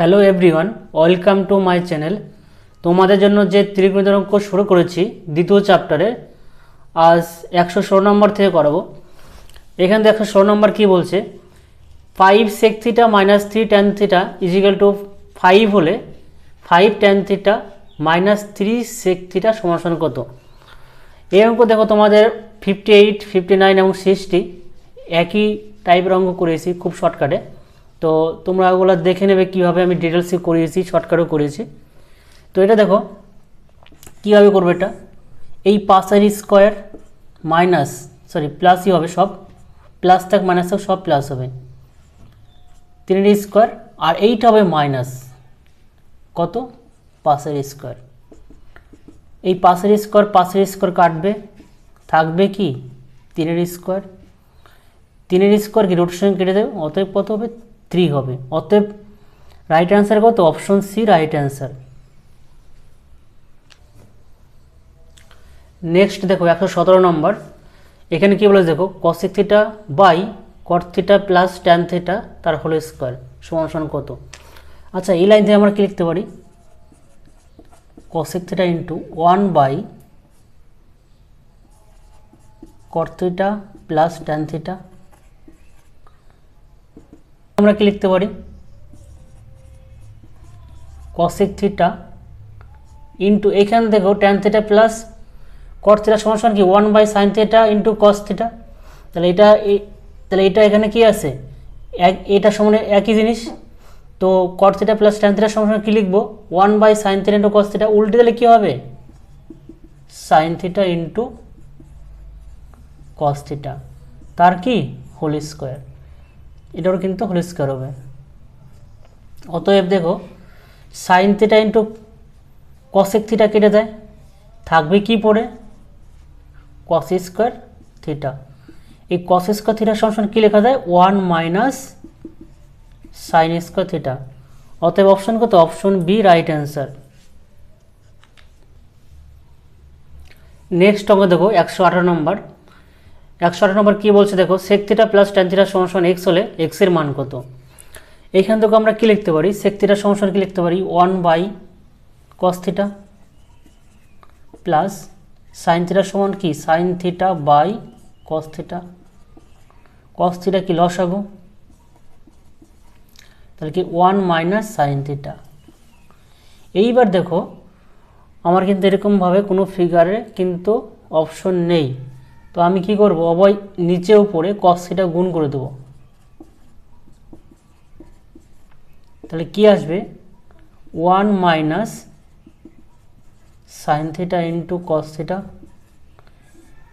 Hello everyone, welcome to my channel. তোমাদের জন্য যে ত্রিকোণমিতির অঙ্ক শুরু করেছি দ্বিতীয় চ্যাপ্টারে, আজ 116 নম্বর থেকে করাবো। এখানে 116 নম্বর কী বলছে, 5 sec theta minus 3 tan theta equal to 5 হলে 5 tan theta minus 3 sec theta সমান কত। এই অঙ্ক দেখো তোমাদের 58, 59 এবং 60 একই টাইপের অঙ্ক করেছি খুব শর্টকাটে। তো তোমরা ওগুলো দেখে নেবে কীভাবে আমি ডিটেলসে করিয়েছি, শর্টকাটও করেছি। তো এটা দেখো কীভাবে করবে, এটা এই পাশের স্কোয়ার মাইনাস প্লাসই হবে, সব প্লাস থাক মাইনাস থাক সব প্লাস হবে, 3 স্কোয়ার, আর এইটা হবে মাইনাস কত, পাশের স্কোয়ার। এই পাশের স্কোয়ার কাটবে, থাকবে কি 3 স্কোয়ার। 3 স্কোয়ার কি রুটের সঙ্গে কেটে দেবে, অতএব কত হবে 3 হবে। অতএব রাইট অ্যান্সার কত, option C right answer. Next দেখো 117 নম্বর, এখানে কি বলে দেখো cosec theta by cot theta plus tan theta তার হোল স্কোয়ার সমান কত। আচ্ছা, এই লাইন থেকে আমরা কি লিখতে পারি, cosec theta into 1 by cot theta plus tan theta. আমরা কি লিখতে পারি, কসেক থিটা ইন্টু এখানে দেখো tan theta plus cot theta সমান কি 1 by sine theta into cos theta. তাহলে এটা এখানে কি আছে, এটা সমান একই জিনিস। তো cot theta plus tan theta সমান কি লিখবো, 1 by sine theta into cos theta. উল্টে দিলে কি হবে, sine theta into cos theta তার কি হোল স্কোয়ার। এটারও কিন্তু হোল স্কোয়ার হবে। অতএব দেখো sign theta into cosec theta কেটে দেয়, থাকবে কি পড়ে, কস স্কোয়ার থিটা। এই কস স্কোয়ার থিটা সমান কি লেখা যায়, 1 মাইনাস সাইন স্কোয়ার থিটা। অতএব অপশন কত, option B right answer. Next অঙ্ক দেখো 118 নম্বর। 118 নম্বর কী বলছে দেখো, sec theta plus tan theta সমান এক্স হলে এক্সের মান কত। এইখান থেকে আমরা কি লিখতে পারি, সেক থিটা সমান কি লিখতে পারি 1 by cos theta plus sine theta সমান কি sine theta by cos theta. Cos theta কি লসাগু, তাহলে কি 1 মাইনাস সাইন থিটা। এইবার দেখো আমার কিন্তু এরকমভাবে কোনো ফিগারে কিন্তু অপশন নেই, তো আমি কি করব, অবয় নিচে উপরে কস থিটা গুণ করে দেব। তাহলে কি আসবে 1 minus sine theta into cos theta.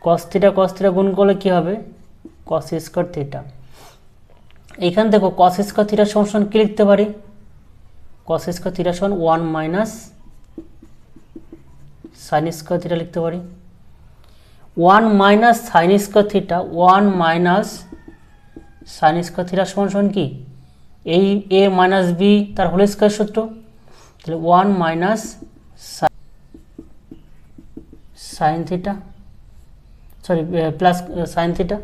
Cos theta গুণ করলে কি হবে, কস স্কোয়ার থিটা। এইখান দেখো কস স্কোয়ার থিটা সমান কি লিখতে পারি, কস স্কোয়ার থিটা সমান 1 মাইনাস সাইন স্কোয়ার থিটা লিখতে পারি। 1 minus sine square theta, 1 minus sine square theta সমান কি, এই এ মাইনাস বি তার হোল স্কোয়ার সূত্র। তাহলে 1 minus sine theta plus sine theta,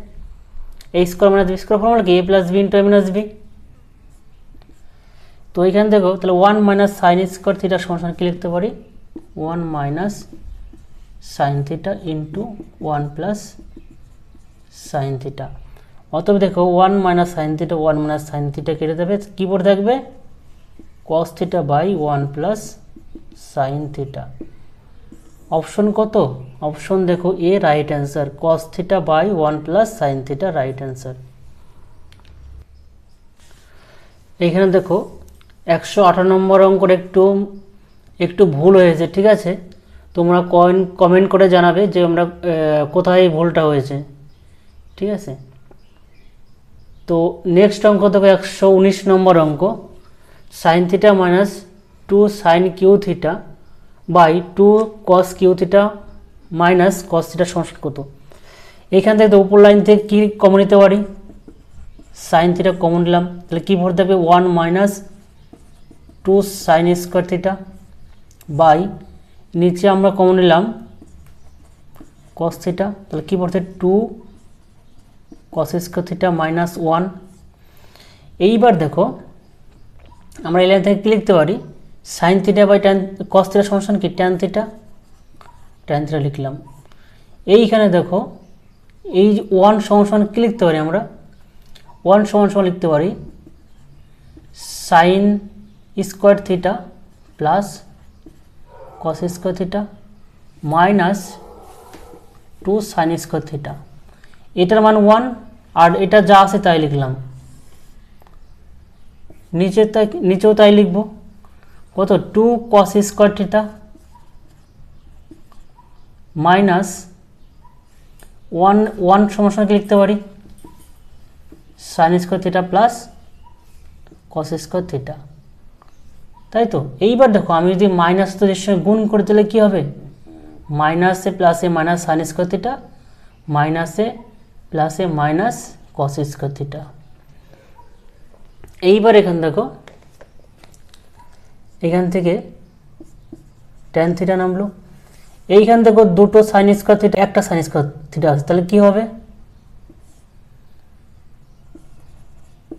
a square minus B square formula কি, a plus b into a minus b. তো এখানে দেখো তাহলে 1 মাইনাস সাইন স্কোয়ার থিটা সমান কি লিখতে পারি, 1 minus sine theta into 1 plus sine theta. অতএব দেখো 1 minus sine theta 1 minus sine theta কেটে দেবে, কী পড়ে থাকবে cos theta by 1 plus sine theta. Option কত, অপশন দেখো A right answer, cos theta by 1 plus sine theta right answer. এইখানে দেখো 118 নম্বর অঙ্কর একটু ভুল হয়েছে, ঠিক আছে। তোমরা কমেন্ট করে জানাবে যে আমরা কোথায় ভুলটা হয়েছে, ঠিক আছে। তো নেক্সট অঙ্ক দেখো 119 নম্বর অঙ্ক, sine theta minus 2 sine cube theta by 2 cos cube theta minus cos theta সমান কত। এইখান থেকে উপর লাইন থেকে কী কমন নিতে পারি, সাইন থিটা কমন নিলাম, তাহলে কী ভরে থাকবে 1 minus 2 sine square theta by নিচে আমরা কমন নিলাম কস থিটা, তাহলে কী পড়ছে 2 কস স্কোয়ার থিটা মাইনাস 1। এইবার দেখো আমরা এই লাইন থেকে কি লিখতে পারি, sine theta by tan cos theta সমান কি ট্যান থিটা, ট্যান থিটা লিখলাম। এইখানে দেখো এই ওয়ান সমান কি লিখতে পারি আমরা, ওয়ান সমান লিখতে পারি sign square theta plus cos square theta minus 2 sine square theta. এটার মান 1 আর এটা যা আছে তাই লিখলাম, নিচেও তাই লিখব। কত 2 কস স্কোয়ার থিটা মাইনাস 1 সমান কি লিখতে পারি sign square theta plus cos square theta, তাই তো। এইবার দেখো আমি যদি মাইনাস তো এর সঙ্গে গুণ করে দিলে কি হবে, মাইনাসে প্লাসে মাইনাস সাইন স্কোয়ার থিটা মাইনাসে প্লাসে মাইনাস কস স্কোয়ার থিটা। এইবার এখানে দেখো এখান থেকে ট্যান থিটা নামলো, এইখান দেখো দুটো সাইন স্কোয়ার থিটা একটা সাইন স্কোয়ার থিটা আছে, তাহলে কি হবে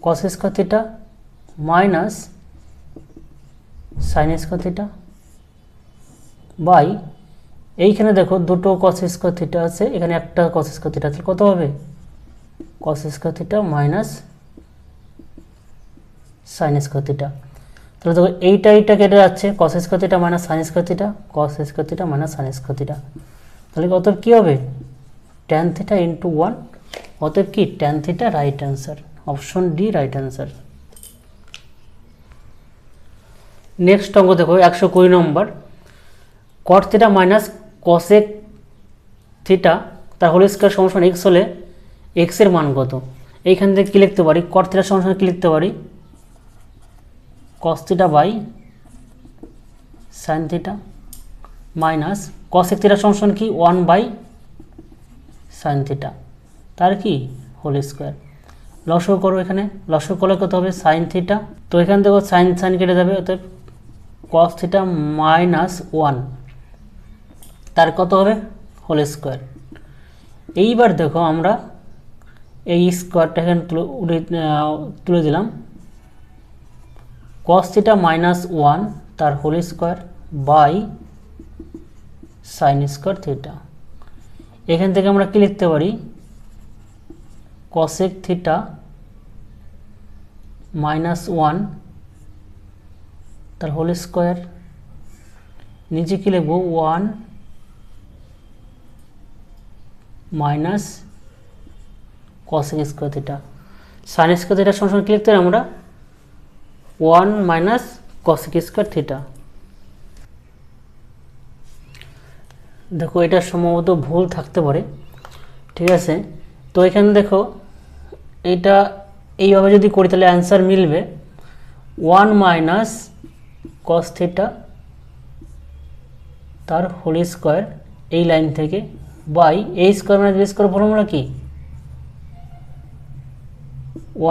cos square theta minus sine square theta by এইখানে দেখো দুটো কস স্কোয়ার থিটা আছে, এখানে একটা কস স্কোয়ার থিটা আছে, কত হবে cos square theta minus sine square theta. তাহলে দেখো এইটা কেটে যাচ্ছে, কস square theta minus sine square theta, কস square theta minus sine square theta, তাহলে অতএব কী হবে ট্যান থিটা ইন্টু 1, অতএব কি tan theta right answer, option D right answer. Next অঙ্ক দেখো 120 number, cot theta minus cosec theta তার হোল স্কয়ার সমান x হলে এক্স এর মান কত। এইখান থেকে কী লিখতে পারি, কট থিটা সমান কী লিখতে পারি cos theta by sine theta minus cosec theta সমান কি 1 বাই সাইন থিটা তার কি হোল স্কোয়ার। লসও করো, এখানে লসও করলে কত হবে সাইন থিটা, তো এখান থেকে সাইন কেটে যাবে, অতএব কস থিটা মাইনাস 1 তার কত হবে হোল স্কোয়ার। এইবার দেখো আমরা এই স্কোয়ারটা এখানে তুলে দিলাম, কস থিটা মাইনাস 1 তার whole square by sine square theta. এখান থেকে আমরা কি লিখতে পারি কসেক থিটা মাইনাস 1 তার হোল স্কোয়ার, নিচে কি লিখবো 1 minus cosec square theta, sine square থিটার সমান কি লিখতে পারি আমরা 1 মাইনাস কসেক স্কোয়ার থিটা। দেখো এটা সম্ভবত ভুল থাকতে পারে, ঠিক আছে। তো এখানে দেখো এটা এইভাবে যদি করি তাহলে অ্যান্সার মিলবে 1 মাইনাস কস থিটা তার হোল স্কোয়ার এই লাইন থেকে বাই এই square minus B square formula কি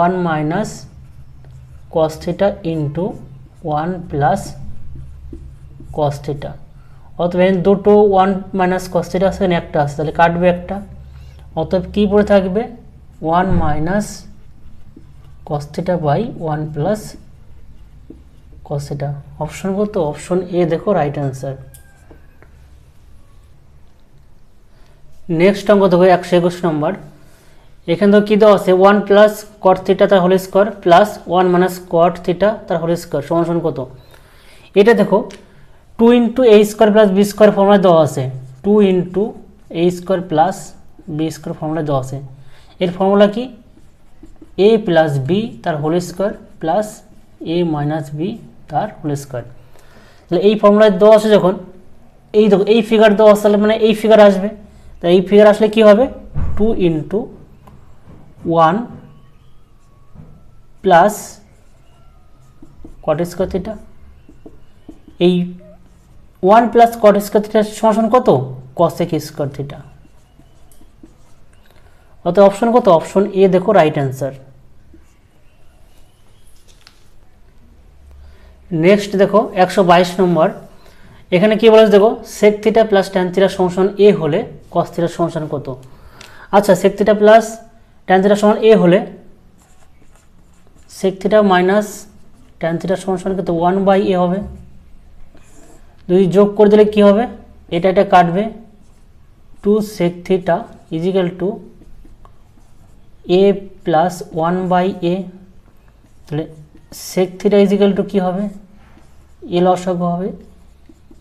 1 minus cos theta into 1 plus cos theta. অতএব দুটো 1 মাইনাস কস থিটা আছে, এখানে একটা আছে, তাহলে কাটবে একটা, অতএব কী পড়ে থাকবে 1 minus cos theta by 1 plus cos theta. Option কত, অপশন এ দেখো রাইট অ্যান্সার। নেক্সট অঙ্ক দেখো 121 নম্বর, এখানে তো কী দেওয়া আছে 1 প্লাস কট থিটা তার whole square plus 1 minus cot theta তার হোল স্কোয়ার সমান কত। এটা দেখো 2 into a square plus b square formula দেওয়া আছে, 2 into a square plus b square formula দেওয়া আছে। এর ফর্মুলা কি এ প্লাস বি তার whole square plus a minus b তার হোল স্কোয়ার। তাহলে এই ফর্মুলা দেওয়া আছে যখন, এই দেখো এই ফিগার দেওয়া আছে, তাহলে মানে এই ফিগার আসবে, তাই এই ফিগার আসলে কি হবে 2 into 1 plus cot square theta, এই 1 প্লাস কট স্কোয়ার থিটা সমান কত কসেক স্কোয়ার থিটা। অতএব অপশন কত, অপশন এ দেখো রাইট অ্যান্সার। নেক্সট দেখো 122 নম্বর, এখানে কি বলেছে দেখো sec theta plus tan theta সমান এ হলে কস থিটা সমান কত। আচ্ছা sec theta plus tan theta সমান এ হলে sec theta minus tan theta সমান সমান কত 1/a হবে। যদি যোগ করে দিলে কি হবে, এটা এটা কাটবে, 2 sec theta equal to a plus 1/a। তাহলে sec থিটা ইজিক্যাল টু কী হবে, এ লসাগু হবে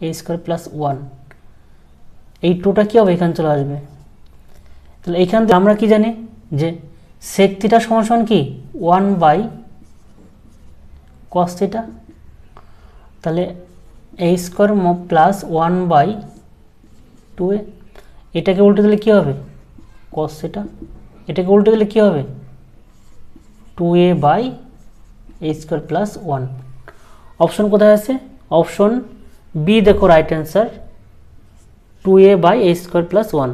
a স্কোয়ার প্লাস 1। এই টুটা কী হবে, এখানে চলে আসবে। তাহলে এইখান থেকে আমরা কি জানি যে sec থিটা সমান সমান কি 1/cos থিটা। তাহলে a স্কোয়ার প্লাস 1/2a। এটাকে উল্টে দিলে কী হবে, cos থিটা। এটাকে উল্টে দিলে কী হবে, 2a/a স্কোয়ার প্লাস 1। অপশন কোথায় আছে, অপশন বি দেখো right answer, 2a/a square plus 1।